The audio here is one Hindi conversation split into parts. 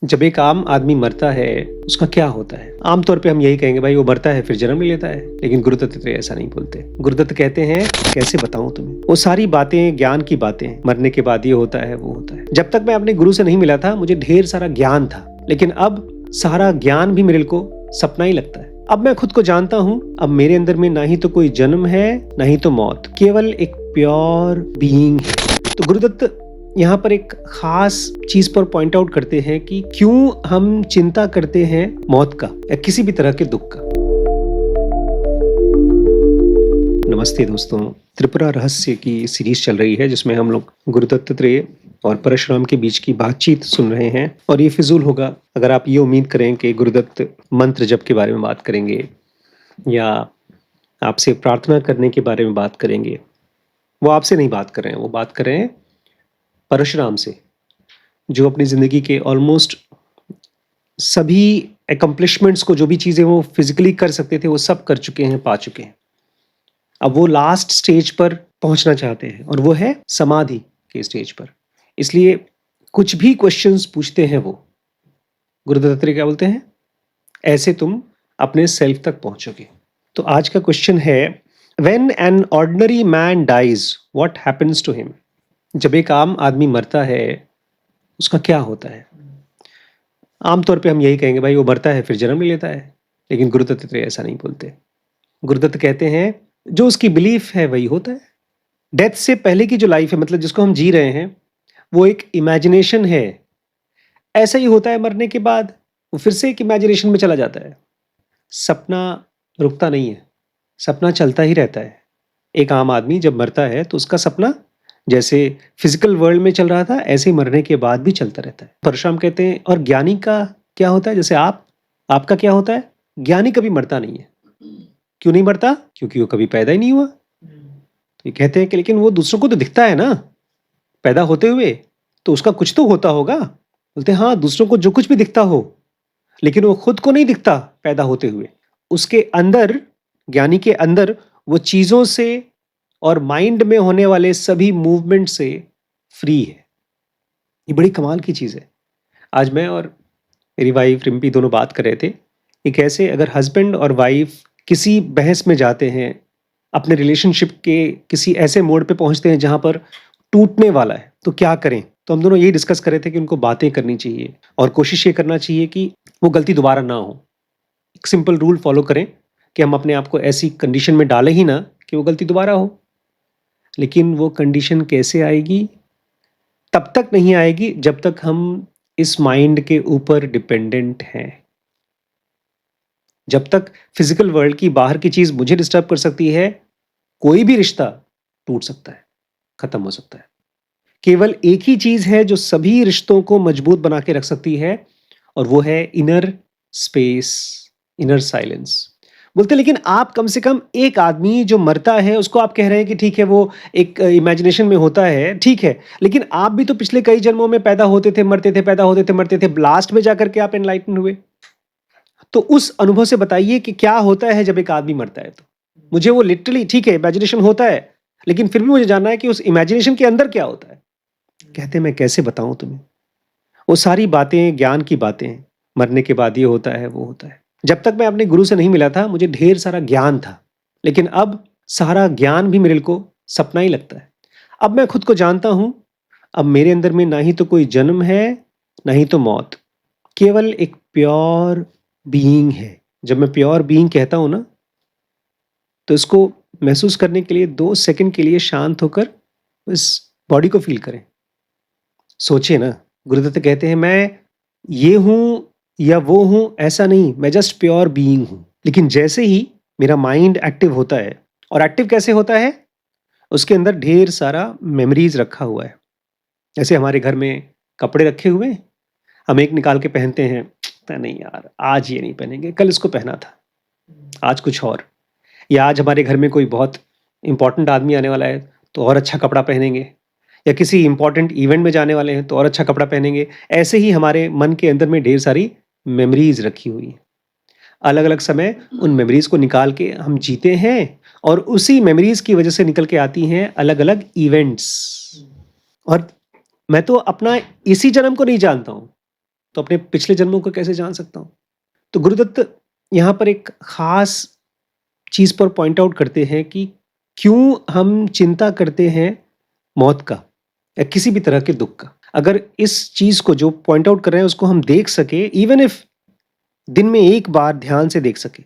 जब एक आम आदमी मरता है उसका क्या होता है? आमतौर पे हम यही कहेंगे भाई वो मरता है फिर जन्म ले लेता है, लेकिन गुरुदत्त तो ऐसा नहीं बोलते। गुरुदत्त कहते हैं कैसे बताऊं तुम्हें, वो सारी बातें ज्ञान की बातें हैं। मरने के बाद ये होता है वो होता है। जब तक मैं अपने गुरु से नहीं मिला था मुझे ढेर सारा ज्ञान था, लेकिन अब सारा ज्ञान भी मेरे को सपना ही लगता है। अब मैं खुद को जानता हूँ, अब मेरे अंदर में ना ही तो कोई जन्म है ना ही तो मौत, केवल एक प्योर बीइंग है। तो गुरुदत्त यहाँ पर एक खास चीज पर पॉइंट आउट करते हैं कि क्यों हम चिंता करते हैं मौत का या किसी भी तरह के दुख का। नमस्ते दोस्तों, त्रिपुरा रहस्य की सीरीज चल रही है जिसमें हम लोग गुरु दत्तात्रेय और परशुराम के बीच की बातचीत सुन रहे हैं। और ये फिजूल होगा अगर आप ये उम्मीद करें कि गुरुदत्त मंत्र जप के बारे में बात करेंगे या आपसे प्रार्थना करने के बारे में बात करेंगे। वो आपसे नहीं बात कर रहे हैं, वो बात कर रहे हैं परशुराम से, जो अपनी ज़िंदगी के ऑलमोस्ट सभी एकम्प्लिशमेंट्स को, जो भी चीज़ें वो फिजिकली कर सकते थे वो सब कर चुके हैं, पा चुके हैं। अब वो लास्ट स्टेज पर पहुंचना चाहते हैं और वो है समाधि के स्टेज पर। इसलिए कुछ भी क्वेश्चंस पूछते हैं वो, गुरु दत्तात्रेय क्या बोलते हैं, ऐसे तुम अपने सेल्फ तक पहुंचोगे। तो आज का क्वेश्चन है, when an ordinary man dies what happens to him. जब एक आम आदमी मरता है उसका क्या होता है? आमतौर पे हम यही कहेंगे भाई वो मरता है फिर जन्म ले लेता है, लेकिन गुरुदत्त तो ऐसा नहीं बोलते। गुरुदत्त कहते हैं जो उसकी बिलीफ है वही होता है। डेथ से पहले की जो लाइफ है, मतलब जिसको हम जी रहे हैं, वो एक इमेजिनेशन है। ऐसा ही होता है मरने के बाद, वो फिर से एक इमेजिनेशन में चला जाता है। सपना रुकता नहीं है, सपना चलता ही रहता है। एक आम आदमी जब मरता है तो उसका सपना जैसे फिजिकल वर्ल्ड में चल रहा था ऐसे ही मरने के बाद भी चलता रहता है। परशुराम कहते हैं और ज्ञानी का क्या होता है, जैसे आपका क्या होता है, ज्ञानी कभी मरता नहीं है। क्यों नहीं मरता? क्योंकि वो कभी पैदा ही नहीं हुआ। तो ये कहते हैं कि लेकिन वो दूसरों को तो दिखता है ना पैदा होते हुए, तो उसका कुछ तो होता होगा। बोलते हैं हाँ, दूसरों को जो कुछ भी दिखता हो, लेकिन वो खुद को नहीं दिखता पैदा होते हुए। उसके अंदर, ज्ञानी के अंदर, वो चीजों से और माइंड में होने वाले सभी मूवमेंट से फ्री है। ये बड़ी कमाल की चीज है। आज मैं और मेरी वाइफ रिम्पी दोनों बात कर रहे थे कि कैसे अगर हस्बैंड और वाइफ किसी बहस में जाते हैं, अपने रिलेशनशिप के किसी ऐसे मोड पे पहुंचते हैं जहां पर टूटने वाला है, तो क्या करें। तो हम दोनों यही डिस्कस कर रहे थे कि उनको बातें करनी चाहिए और कोशिश ये करना चाहिए कि वो गलती दोबारा ना हो। एक सिंपल रूल फॉलो करें कि हम अपने आप को ऐसी कंडीशन में डालें ही ना कि वो गलती दोबारा हो। लेकिन वो कंडीशन कैसे आएगी? तब तक नहीं आएगी जब तक हम इस माइंड के ऊपर डिपेंडेंट हैं। जब तक फिजिकल वर्ल्ड की बाहर की चीज मुझे डिस्टर्ब कर सकती है, कोई भी रिश्ता टूट सकता है, खत्म हो सकता है। केवल एक ही चीज है जो सभी रिश्तों को मजबूत बना के रख सकती है, और वो है इनर स्पेस, इनर साइलेंस। बोलते लेकिन आप कम से कम एक आदमी जो मरता है उसको आप कह रहे हैं कि ठीक है वो एक इमेजिनेशन में होता है, ठीक है, लेकिन आप भी तो पिछले कई जन्मों में पैदा होते थे, मरते थे, पैदा होते थे, मरते थे, लास्ट में जाकर के आप एनलाइटन हुए। तो उस अनुभव से बताइए कि क्या होता है जब एक आदमी मरता है। तो मुझे वो लिटरली, ठीक है इमेजिनेशन होता है, लेकिन फिर भी मुझे जानना है कि उस इमेजिनेशन के अंदर क्या होता है। कहते हैं मैं कैसे बताऊं तुम्हें, वो सारी बातें ज्ञान की बातें हैं। मरने के बाद ये होता है वो होता है। जब तक मैं अपने गुरु से नहीं मिला था मुझे ढेर सारा ज्ञान था, लेकिन अब सारा ज्ञान भी मेरे को सपना ही लगता है। अब मैं खुद को जानता हूं, अब मेरे अंदर में ना ही तो कोई जन्म है ना ही तो मौत, केवल एक प्योर बीइंग है। जब मैं प्योर बीइंग कहता हूं ना, तो इसको महसूस करने के लिए 2 सेकंड के लिए शांत होकर इस बॉडी को फील करें। सोचिए ना, गुरुदत्त कहते हैं मैं ये हूं या वो हूं, ऐसा नहीं, मैं जस्ट प्योर बीइंग हूं। लेकिन जैसे ही मेरा माइंड एक्टिव होता है, और एक्टिव कैसे होता है, उसके अंदर ढेर सारा मेमोरीज रखा हुआ है। जैसे हमारे घर में कपड़े रखे हुए हैं, हम एक निकाल के पहनते हैं, पता नहीं यार आज ये नहीं पहनेंगे, कल इसको पहना था, आज कुछ और। या आज हमारे घर में कोई बहुत इंपॉर्टेंट आदमी आने वाला है तो और अच्छा कपड़ा पहनेंगे, या किसी इंपॉर्टेंट इवेंट में जाने वाले हैं तो और अच्छा कपड़ा पहनेंगे। ऐसे ही हमारे मन के अंदर में ढेर सारी मेमोरीज रखी हुई हैं। अलग अलग समय उन मेमोरीज को निकाल के हम जीते हैं, और उसी मेमोरीज की वजह से निकल के आती हैं अलग अलग इवेंट्स। और मैं तो अपना इसी जन्म को नहीं जानता हूं, तो अपने पिछले जन्मों को कैसे जान सकता हूँ? तो गुरुदत्त यहाँ पर एक खास चीज़ पर पॉइंट आउट करते हैं कि क्यों हम चिंता करते हैं मौत का या किसी भी तरह के दुःख का। अगर इस चीज़ को जो पॉइंट आउट कर रहे हैं उसको हम देख सके, इवन इफ दिन में एक बार ध्यान से देख सके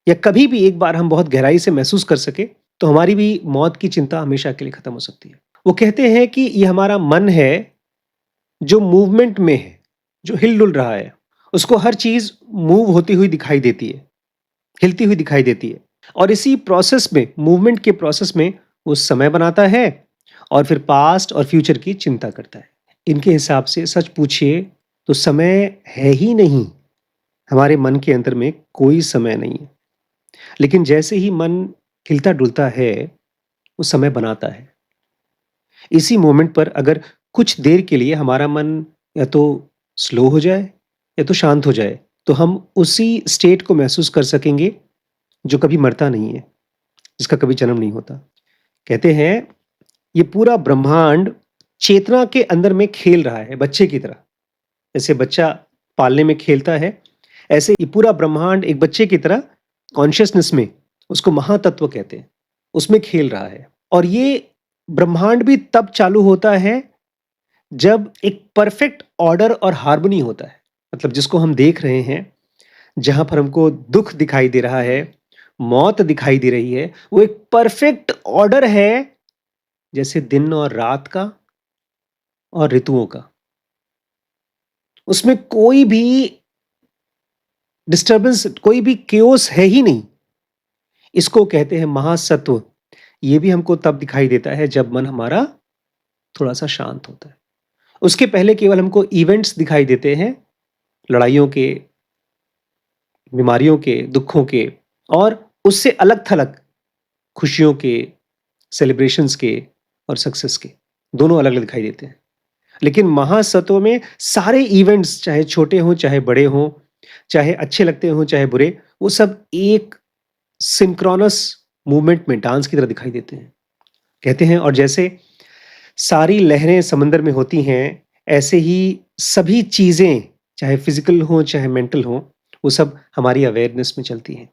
या कभी भी एक बार हम बहुत गहराई से महसूस कर सके, तो हमारी भी मौत की चिंता हमेशा के लिए खत्म हो सकती है। वो कहते हैं कि ये हमारा मन है जो मूवमेंट में है, जो हिल-डुल रहा है, उसको हर चीज़ मूव होती हुई दिखाई देती है, हिलती हुई दिखाई देती है और इसी प्रोसेस में, मूवमेंट के प्रोसेस में वो समय बनाता है और फिर पास्ट और फ्यूचर की चिंता करता है। इनके हिसाब से सच पूछिए तो समय है ही नहीं, हमारे मन के अंदर में कोई समय नहीं है। लेकिन जैसे ही मन हिलता-डुलता है, वो समय बनाता है। इसी मोमेंट पर अगर कुछ देर के लिए हमारा मन या तो स्लो हो जाए या तो शांत हो जाए, तो हम उसी स्टेट को महसूस कर सकेंगे जो कभी मरता नहीं है, जिसका कभी जन्म नहीं होता। कहते हैं ये पूरा ब्रह्मांड चेतना के अंदर में खेल रहा है बच्चे की तरह। जैसे बच्चा पालने में खेलता है, ऐसे ये पूरा ब्रह्मांड एक बच्चे की तरह कॉन्शियसनेस में, उसको महातत्व कहते हैं, उसमें खेल रहा है। और ये ब्रह्मांड भी तब चालू होता है जब एक परफेक्ट ऑर्डर और हार्मनी होता है। मतलब जिसको हम देख रहे हैं, जहाँ पर हमको दुःख दिखाई दे रहा है, मौत दिखाई दे रही है, वो एक परफेक्ट ऑर्डर है, जैसे दिन और रात का और ऋतुओं का। उसमें कोई भी डिस्टर्बेंस, कोई भी केओस है ही नहीं। इसको कहते हैं महासत्व। ये भी हमको तब दिखाई देता है जब मन हमारा थोड़ा-सा शांत होता है। उसके पहले केवल हमको इवेंट्स दिखाई देते हैं, लड़ाइयों के, बीमारियों के, दुखों के और उससे अलग-थलग खुशियों के, सेलिब्रेशंस के और सक्सेस के, दोनों अलग-अलग दिखाई देते हैं। लेकिन महासत्व में सारे इवेंट्स चाहे छोटे हों, चाहे बड़े हों, चाहे अच्छे लगते हों, चाहे बुरे, वो सब एक सिंक्रोनस मूवमेंट में डांस की तरह दिखाई देते हैं। कहते हैं और जैसे सारी लहरें समंदर में होती हैं, ऐसे ही सभी चीज़ें, चाहे फिज़िकल हों, चाहे मेंटल हों, वो सब हमारी अवेयरनेस में चलती हैं।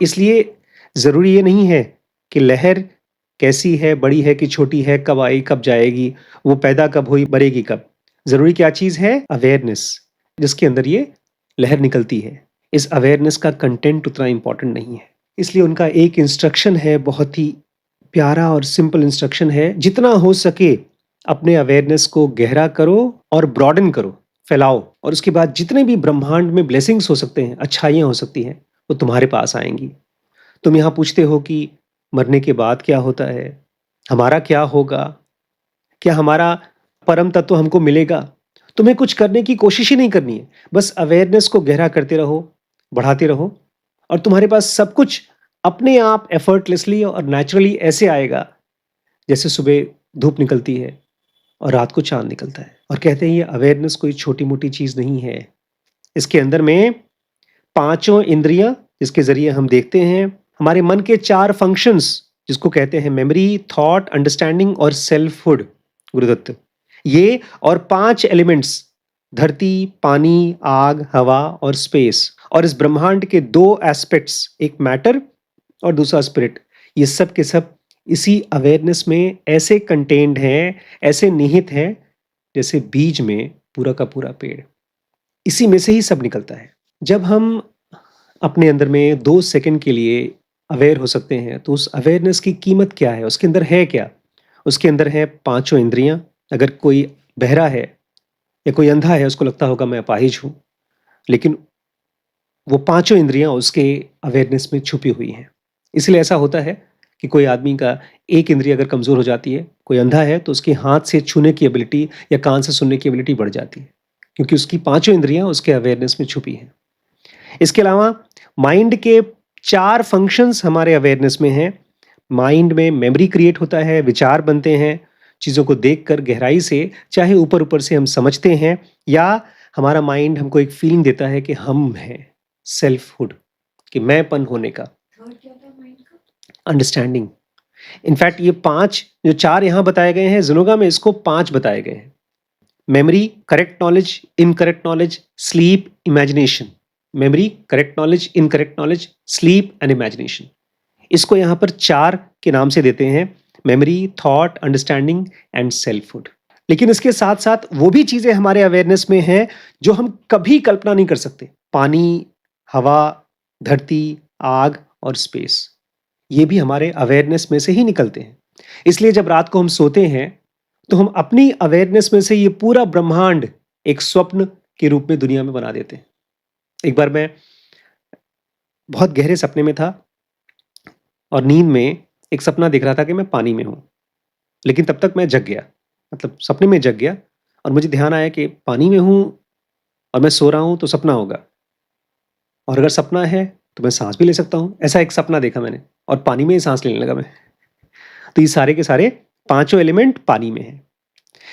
इसलिए ज़रूरी ये नहीं है कि लहर कैसी है, बड़ी है कि छोटी है, कब आई, कब जाएगी, वो पैदा कब हुई, मरेगी कब। ज़रूरी क्या चीज़ है? अवेयरनेस, जिसके अंदर ये लहर निकलती है। इस अवेयरनेस का कंटेंट उतना इम्पोर्टेंट नहीं है। इसलिए उनका एक इंस्ट्रक्शन है, बहुत ही प्यारा और सिंपल इंस्ट्रक्शन है, जितना हो सके अपने अवेयरनेस को गहरा करो और ब्रॉडन करो, फैलाओ और उसके बाद जितने भी ब्रह्मांड में ब्लेसिंग्स हो सकते हैं, अच्छाइयाँ हो सकती हैं, वो तुम्हारे पास आएँगी। तुम यहाँ पूछते हो कि मरने के बाद क्या होता है? हमारा क्या होगा? क्या हमारा परम तत्व हमको मिलेगा? तुम्हें कुछ करने की कोशिश ही नहीं करनी है। बस अवेयरनेस को गहरा करते रहो, बढ़ाते रहो और तुम्हारे पास सब कुछ अपने आप एफर्टलेसली और नेचुरली ऐसे आएगा, जैसे सुबह धूप निकलती है और रात को चाँद निकलता है। और कहते हैं ये अवेयरनेस कोई छोटी-मोटी चीज़ नहीं है। इसके अंदर में पाँचों इंद्रियाँ जिसके ज़रिए हम देखते हैं, हमारे मन के 4 फंक्शंस जिसको कहते हैं मेमोरी, थॉट, अंडरस्टैंडिंग और सेल्फहुड, गुरुदत्त। ये और 5 एलिमेंट्स धरती, पानी, आग, हवा और स्पेस और इस ब्रह्मांड के 2 एस्पेक्ट्स, एक मैटर और दूसरा स्पिरिट, ये सब के सब इसी अवेयरनेस में ऐसे कंटेन्ड हैं, ऐसे निहित हैं, जैसे बीज में पूरा का पूरा पेड़। इसी में से ही सब निकलता है। जब हम अपने अंदर में 2 सेकंड के लिए अवेयर हो सकते हैं, तो उस अवेयरनेस की कीमत क्या है? उसके अंदर है क्या? उसके अंदर है पाँचों इंद्रियाँ। अगर कोई बहरा है या कोई अंधा है, उसको लगता होगा मैं अपाहिज हूँ, लेकिन वो पाँचों इंद्रियाँ उसके अवेयरनेस में छुपी हुई हैं। इसलिए ऐसा होता है कि कोई आदमी का एक इंद्रिय अगर कमज़ोर हो जाती है, कोई अंधा है, तो उसके हाथ से छूने की एबिलिटी या कान से सुनने की एबिलिटी बढ़ जाती है, क्योंकि उसकी पाँचों इंद्रियाँ उसके अवेयरनेस में छुपी हैं। इसके अलावा माइंड के 4 फंक्शंस हमारे अवेयरनेस में हैं। माइंड में मेमोरी क्रिएट होता है, विचार बनते हैं, चीज़ों को देखकर गहराई से, चाहे ऊपर-ऊपर से हम समझते हैं या हमारा माइंड हमको एक फीलिंग देता है कि हम हैं, सेल्फहुड, कि मैंपन होने का, और क्या था माइंड का? अंडरस्टैंडिंग। इनफैक्ट ये 5 जो 4 यहाँ बताए गए हैं, ज़ुनोगा में इसको 5 बताए गए हैं। Memory, correct knowledge, incorrect knowledge, sleep, imagination. Memory, correct knowledge, incorrect knowledge, sleep and imagination. इसको यहाँ पर 4 के नाम से देते हैं, memory, thought, understanding and selfhood. लेकिन इसके साथ-साथ वो भी चीज़ें हमारे अवेयरनेस में हैं जो हम कभी कल्पना नहीं कर सकते। पानी, हवा, धरती, आग और स्पेस। ये भी हमारे अवेयरनेस में से ही निकलते हैं। इसलिए जब रात को हम सोते हैं, तो हम अपनी अवेयरनेस में से ये पूरा ब्रह्मांड एक स्वप्न के रूप में दुनिया में बना देते हैं। एक बार मैं बहुत गहरे सपने में था और नींद में एक सपना दिख रहा था कि मैं पानी में हूँ। लेकिन तब तक मैं जग गया, मतलब सपने में जग गया और मुझे ध्यान आया कि पानी में हूँ और मैं सो रहा हूँ तो सपना होगा। और अगर सपना है तो मैं साँस भी ले सकता हूँ। ऐसा एक सपना देखा मैंने और पानी में ही साँस लेने लगा मैं। तो ये सारे के सारे पाँचों एलिमेंट पानी में हैं।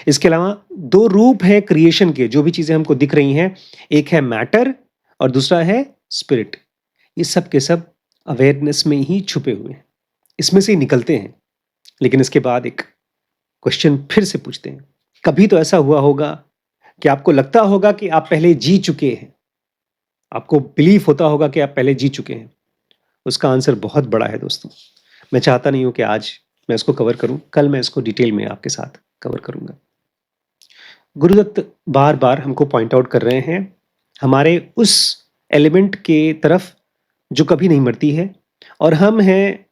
इसके अलावा 2 रूप हैं क्रिएशन के, जो भी चीज़ें हमको दिख रही हैं। एक है मैटर और दूसरा है स्पिरिट। ये सब के सब अवेयरनेस में ही छुपे हुए हैं। इसमें से ही निकलते हैं। लेकिन इसके बाद एक क्वेश्चन फिर से पूछते हैं। कभी तो ऐसा हुआ होगा कि आपको लगता होगा कि आप पहले जी चुके हैं। आपको बिलीफ होता होगा कि आप पहले जी चुके हैं। उसका आंसर बहुत बड़ा है दोस्तों। मैं चाहता नहीं हूँ कि आज मैं इसको कवर करूँ, कल मैं इसको डिटेल में आपके साथ कवर करूँगा। गुरुदत्त बार-बार हमको पॉइंट आउट कर रहे हैं, हमारे उस एलिमेंट के तरफ जो कभी नहीं मरती है और हम हैं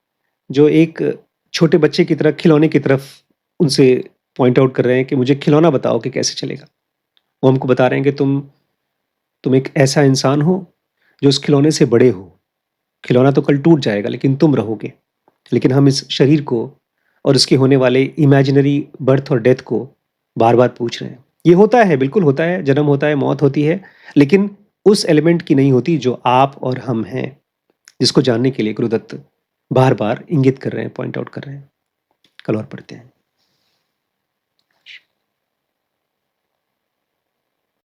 जो एक छोटे बच्चे की तरह खिलौने की तरफ उनसे पॉइंट आउट कर रहे हैं कि मुझे खिलौना बताओ कि कैसे चलेगा। वो हमको बता रहे हैं कि तुम एक ऐसा इंसान हो जो उस खिलौने से बड़े हो। खिलौना तो कल टूट जाएगा लेकिन तुम रहोगे। लेकिन हम इस शरीर को और इसके होने वाले इमेजिनरी बर्थ और डेथ को बार-बार पूछ रहे हैं। ये होता है, बिल्कुल होता है, जन्म होता है, मौत होती है, लेकिन उस एलिमेंट की नहीं होती जो आप और हम हैं, जिसको जानने के लिए गुरुदत्त बार-बार इंगित कर रहे हैं, पॉइंट आउट कर रहे हैं। कल और पढ़ते हैं।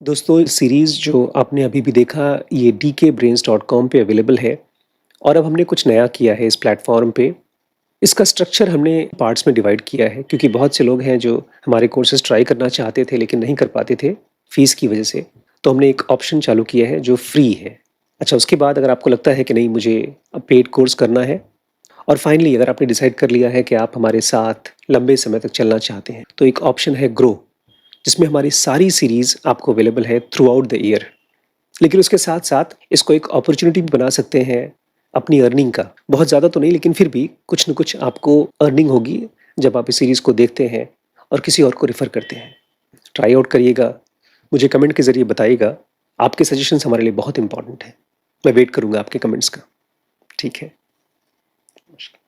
दोस्तों, सीरीज़ जो आपने अभी भी देखा ये dkbrains.com पे अवेलेबल है और अब हमने कुछ नया किया है इस प्लेटफ़ॉर्म पे। इसका स्ट्रक्चर हमने पार्ट्स में डिवाइड किया है क्योंकि बहुत से लोग हैं जो हमारे कोर्सेज़ ट्राई करना चाहते थे लेकिन नहीं कर पाते थे फ़ीस की वजह से। तो हमने एक ऑप्शन चालू किया है जो फ्री है। अच्छा, उसके बाद अगर आपको लगता है कि नहीं मुझे अब पेड कोर्स करना है और फाइनली अगर आपने डिसाइड कर लिया है कि आप हमारे साथ लंबे समय तक चलना चाहते हैं, तो एक ऑप्शन है ग्रो, जिसमें हमारी सारी सीरीज़ आपको अवेलेबल है थ्रू आउट द ईयर। लेकिन उसके साथ-साथ इसको एक अपॉर्च्युनिटी भी बना सकते हैं अपनी अर्निंग का। बहुत ज़्यादा तो नहीं लेकिन फिर भी कुछ न कुछ आपको अर्निंग होगी जब आप इस सीरीज़ को देखते हैं और किसी और को रेफ़र करते हैं। ट्राई आउट करिएगा, मुझे कमेंट के ज़रिए बताइएगा। आपके सजेशंस हमारे लिए बहुत इम्पोर्टेंट हैं। मैं वेट करूँगा आपके कमेंट्स का। ठीक है। नमस्कार।